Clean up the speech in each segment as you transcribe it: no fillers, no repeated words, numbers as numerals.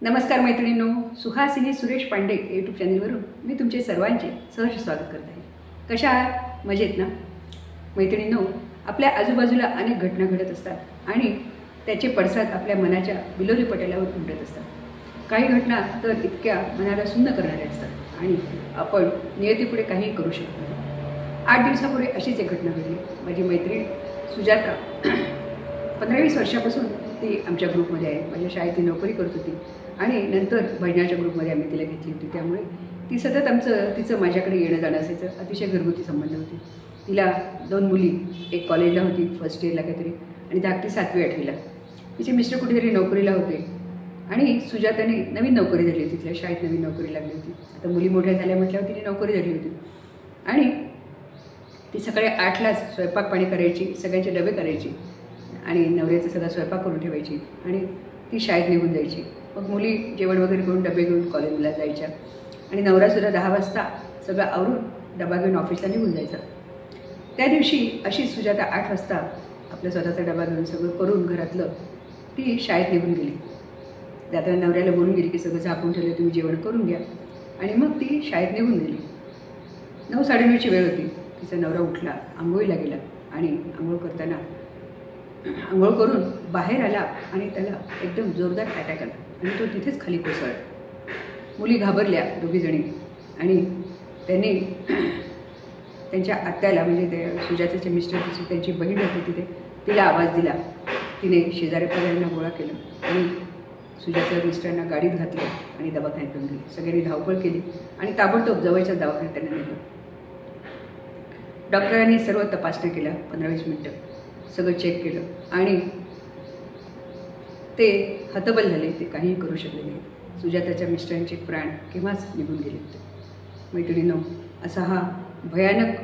नमस्कार मैत्रिणींनो, सुहासिनी सुरेश पांडे यूट्यूब चॅनलवरून मी तुमचे सर्वांचे सहर्ष स्वागत करत आहे. कशा आहात? मजेत ना मैत्रिणींनो? आपल्या आजूबाजूला अनेक घटना घडत असतात आणि त्याचे पडसाद आपल्या मनाच्या बिलोली पटलावर उमटत असतात. काही घटना तर इतक्या मनाला सुन्न करणाऱ्या असतात आणि आपण नियतीपुढे काही करू शकत नाही. 8 दिवसापूर्वी अशीच एक घटना घडली. माझी मैत्रीण सुजाता 15-20 वर्षापासून ती आमच्या ग्रुपमध्ये आहे. माझ्या शाळेत ती नोकरी करत होती आणि नंतर भजनाच्या ग्रुपमध्ये आम्ही तिला घेतली होती. त्यामुळे ती सतत तिचं माझ्याकडे येणं जाणं असायचं. अतिशय घरगुती संबंध होते. तिला 2 मुली, एक कॉलेजला होती फर्स्ट इयरला काहीतरी आणि धाकटी 7वी-8वीला. तिचे मिस्टर कुठेतरी नोकरीला होते आणि सुजाताने नवीन नोकरी धरली होती. तिला शाळेत नवीन नोकरी लागली होती. आता मुली मोठ्या झाल्या म्हटल्यावर तिने नोकरी धरली होती आणि ती सकाळी 8लाच स्वयंपाक पाणी करायची, सगळ्यांचे डबे करायची आणि नवऱ्याचा सगळा स्वयंपाक करून ठेवायची आणि ती शाळेत निघून जायची. मग मुली जेवण वगैरे करून डबे घेऊन कॉलेजला जायच्या आणि नवरासुद्धा 10 वाजता सगळं आवरून डबा घेऊन ऑफिसला निघून जायचा. त्या दिवशी अशीच सुजाता 8 वाजता आपला स्वतःचा डबा घेऊन सगळं करून घरातलं ती शाळेत निघून गेली. जाताना नवऱ्याला बोलून गेली की सगळं झाकून ठेवलं, तुम्ही जेवण करून घ्या. आणि मग ती शाळेत निघून गेली. 9-9:30ची वेळ होती. तिचा नवरा उठला, आंघोळीला गेला आणि आंघोळ करताना आंघोळ करून बाहेर आला आणि त्याला एकदम जोरदार अटॅक आला आणि तो तिथेच खाली कोसळला. मुली घाबरल्या दोघीजणी आणि त्यांनी त्यांच्या आत्याला, म्हणजे ते सुजाताचे मिस्टर, त्यांची बहीण होती तिथे, तिला आवाज दिला. तिने शेजाऱ्या-पाजाऱ्यांना गोळा केलं आणि सुजाताच्या मिस्टरांना गाडीत घातलं आणि दवाखान्यात घेऊन गेले. सगळ्यांनी धावपळ केली आणि ताबडतोब जवळच्या दवाखान्यात त्यांना नेलं. डॉक्टरांनी सर्व तपासण्या केल्या, 15-20 मिनटं सगळं चेक केलं आणि ते हतबल झाले. ते काहीही करू शकले नाही. सुजाताच्या मिस्टरांचे प्राण केव्हाच निघून गेले होते. मैत्रिणींनो, असा हा भयानक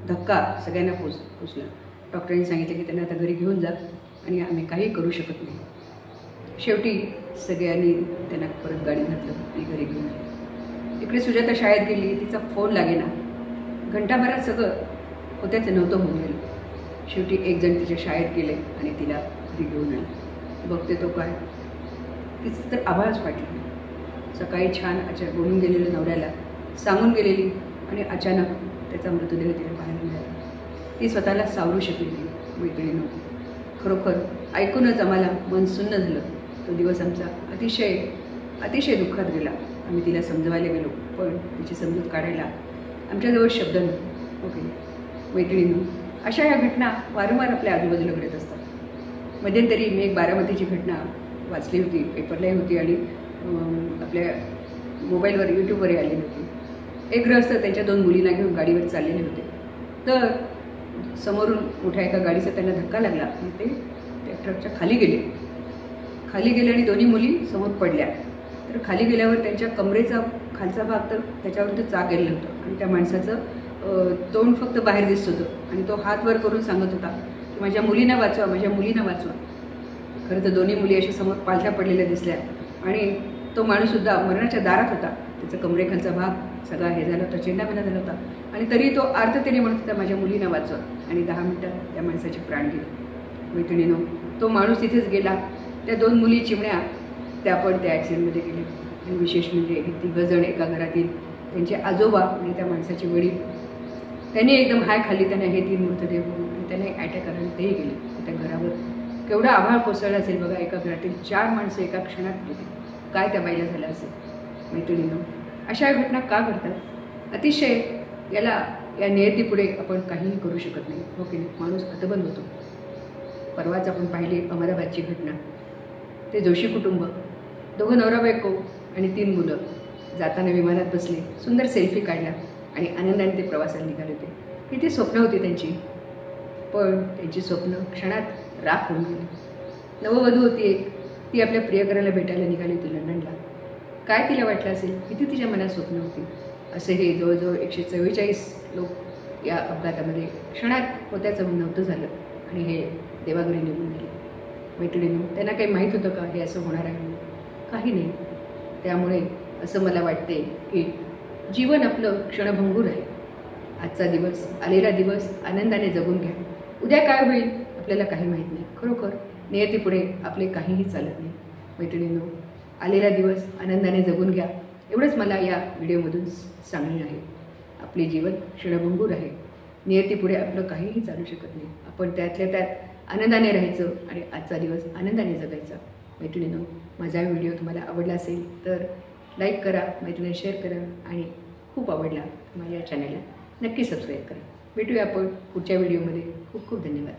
धक्का सगळ्यांना पोचला. डॉक्टरांनी सांगितलं की त्यांना आता घरी घेऊन जा आणि आम्ही काही करू शकत नाही. शेवटी सगळ्यांनी त्यांना परत गाडीत घातलं आणि घरी घेऊन आले. इकडे सुजाता शाळेत गेली, तिचा फोन लागेना. घंटाभरात सगळं होत्याचं नव्हतं होऊन गेलं. शेवटी एक जण तिच्या शाळेत गेले आणि तिला घरी घेऊन आले. बघते तो काय, तिचं तर आभाळच वाटलं. सकाळी छान बोलून गेलेलं नवऱ्याला सांगून गेलेली आणि अचानक त्याचा मृतदेह तिला पाहायला मिळाला. ती स्वतःला सावरू शकली नाही. मैत्रिणींनो, खरोखर ऐकूनच आम्हाला मन सुन्न झालं. तो दिवस आमचा अतिशय दुःखात गेला. आम्ही तिला समजवायला गेलो पण तिची समजूत काढायला आमच्याजवळ शब्द नव्हते. ओके मैत्रिणींनो, अशा या घटना वारंवार आपल्या आजूबाजूला घडत असतात. मध्यंतरी मी एक बारामतीची घटना वाचली होती, पेपरलाही होती आणि आपल्या मोबाईलवर यूट्यूबवरही आलेली होती. एक गृहस्थ त्यांच्या 2 मुलींना घेऊन गाडीवर चाललेले होते. तर समोरून मोठ्या एका गाडीचा त्यांना धक्का लागला आणि ते त्या ट्रकच्या खाली गेले आणि दोन्ही मुली समोर पडल्या. तर खाली गेल्यावर त्यांच्या कमरेचा खालचा भाग तर त्याच्यावर चाक गेलेलं होतं आणि त्या माणसाचं तोंड फक्त बाहेर दिसत होतं आणि तो हात वर करून सांगत होता की माझ्या मुलींना वाचवा, माझ्या मुलींना वाचवा. खरं तर दोन्ही मुली अशा समोर पालथ्या पडलेल्या दिसल्या आणि तो माणूससुद्धा मरणाच्या दारात होता. त्याचा कमरेखालचा भाग सगळा हे झाला होता, चेंडामेंढा झाला होता आणि तरी तो आर्ततेने म्हणत होता माझ्या मुलींना वाचवा. आणि 10 मिनिटात त्या माणसाचे प्राण गेले. मैत्रिणींनो, तो माणूस तिथेच गेला. त्या 2 मुली चिमण्या त्या पण त्या ॲक्सिडेंटमध्ये गेले. आणि विशेष म्हणजे हे 3 जण एका घरातील, त्यांचे आजोबा आणि त्या माणसाचे वडील, त्यांनी एकदम हाय खाल्ली. त्यांना हे 3 मृतदेह होऊन आणि त्यांना अटॅक आला आणि तेही गेले. त्या घरावर केवढा आभाळ कोसळला असेल बघा. एका घरातील 4 माणसं एका क्षणात गेली. काय त्या बाईला झालं असेल? मैत्रिणींनो, अशा घटना का घडतात? अतिशय या नियतीपुढे आपण काहीही करू शकत नाही. हो की नाही? माणूस हतबल होतो. परवाच आपण पाहिली अहमदाबादची घटना. ते जोशी कुटुंब, 2 नवरा-बायको आणि 3 मुलं जाताना विमानात बसले, सुंदर सेल्फी काढला आणि आनंदाने ते प्रवासाला निघाले होते. किती स्वप्न होती त्यांची, पण त्यांची स्वप्न क्षणात राख होऊन गेली. नववधू होती एक, ती आपल्या प्रियकराला भेटायला निघाली होती लंडनला. काय तिला वाटलं असेल, किती तिच्या मनात स्वप्न होती. असे हे जवळजवळ 144 लोक या अपघातामध्ये क्षणात होत्याचं नव्हतं झालं आणि हे देवाघरी निघून गेले. मैत्रिणींनो, त्यांना काही माहीत होतं का हे असं होणार आहे? काही नाही. त्यामुळे असं मला वाटते की जीवन आपलं क्षणभंगूर आहे. आजचा दिवस, आलेला दिवस आनंदाने जगून घ्या. उद्या काय होईल आपल्याला काही माहीत नाही. खरोखर नियतीपुढे आपले काहीही चालत नाही. मैत्रिणींनो, आलेला दिवस आनंदाने जगून घ्या, एवढंच मला या व्हिडिओमधून सांगणे आहे. आपले जीवन क्षणभंगूर आहे. नियतीपुढे आपलं काहीही चालू शकत नाही. आपण त्यातल्या त्यात आनंदाने राहायचं आणि आजचा दिवस आनंदाने जगायचा. मैत्रिणींनो, माझा व्हिडिओ तुम्हाला आवडला असेल तर लाईक करा, मैत्रिणींना शेअर करा आणि खूप आवडला माझ्या चॅनलला नक्की सबस्क्राईब करा. भेटूया आपण पुढच्या व्हिडिओमध्ये. खूप खूप धन्यवाद.